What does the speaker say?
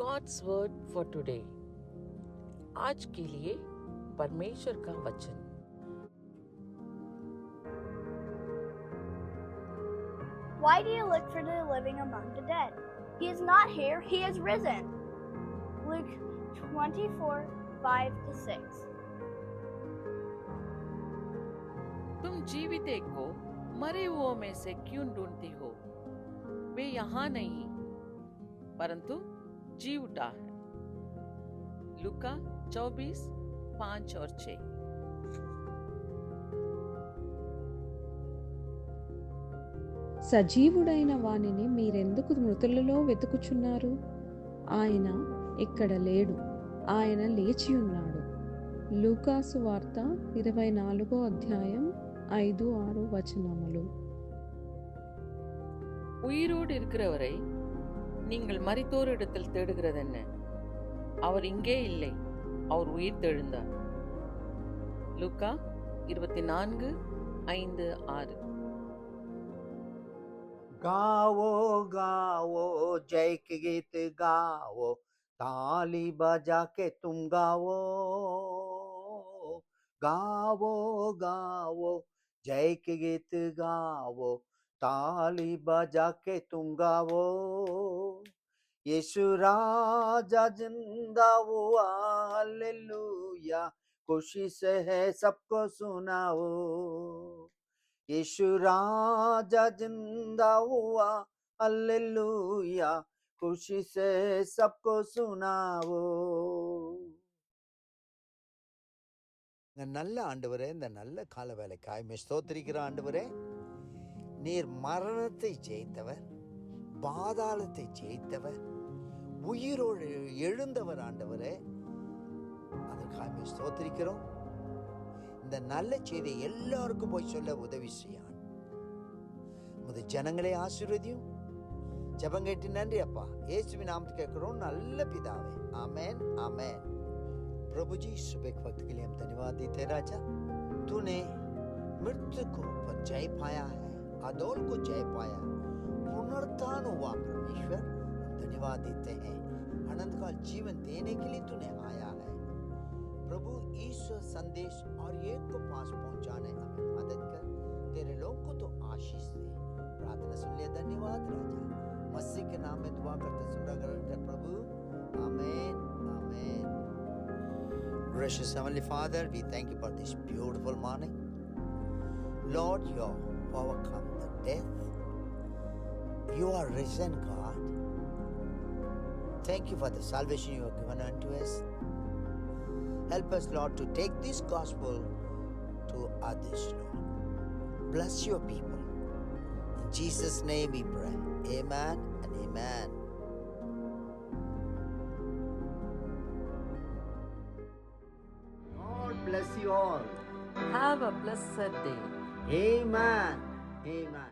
God's word for today. आज के लिए परमेश्वर का वचन। Why do you look for the living among the dead? He is not here, he is risen. Luke 24:5-6. तुम जीवित को मरे हुओं में से क्यों ढूंढती हो? वे यहाँ नहीं, परंतु जी उठा है। लूका 24:5-6। సజీవుడైన వానిని మీరెందుకు మృతులలో వెతుకుచున్నారు? ఆయన ఇక్కడ లేడు, ఆయన లేచి ఉన్నాడు. లూకాసు వార్త 24:5-6 உயிரோடு இருக்கிறவரை நீங்கள் மரித்தோரிடத்தில் தேடுகிறதென்ன? அவர் இங்கே இல்லை, அவர் உயிர் தெழுந்தார். லூக்கா 24:5-6। गाओ गाओ जय के गीत गाओ, ताली बजा के तुम गाओ। गाओ गाओ जय के गीत गाओ, ताली बजा के तुम गाओ। यीशु राजा जिंदा हुआ, हालेलुया, खुशी से है सबको सुनाओ। यीशु राजा जिंदा हुआ, हालेलुया, खुशी से सबको सुनाओ। இந்த நல்ல ஆண்டவரே, இந்த நல்ல கால வேலைக்காய் ஸ்தோத்திரிக்கிற ஆண்டவரே, நீர் மரணத்தை ஜெயித்தவர், பாதாளத்தை ஜெயித்தவர், உயிரோடு எழுந்தவர் ஆண்டவரே. அதற்காக ஸ்தோத்திரிக்கிறோம். இந்த நல்ல செய்தி எல்லாருக்கும் போய் சொல்ல உதவி செய்யான். முத ஜனங்களே ஆசீர்வதியும். ஜெபம் கேட்டு நன்றி அப்பா, இயேசுவின் நாமத்தில் கேட்கிறோம் நல்ல பிதாவே, आमेन आमेन। प्रभु जी, सुबह के वक्त के लिए हम धन्यवाद देते हैं राजा। तूने मृत्यु को पर जय पाया है, अधोल को जय पाया, पुनरुत्थान हुआ परमेश्वर, हम धन्यवाद देते हैं। अनंत काल जीवन देने के लिए तूने आया है प्रभु। ईश्वर संदेश और एक को पास पहुंचाने हमें मदद कर, तेरे लोग को तो आशीष दे। प्रार्थना सुन लिया, धन्यवाद राजा, मसीह के नाम में दुआ करते सुना ग्रहण कर प्रभु, आमेन आमेन। Gracious Heavenly Father, we thank you for this beautiful morning. Lord, you have overcome the death. You are risen, God. Thank you for the salvation you have given unto us. Help us, Lord, to take this gospel to others, Lord. Bless your people. In Jesus' name we pray. Amen and amen. God bless you all. Have a blessed day. Amen. Amen.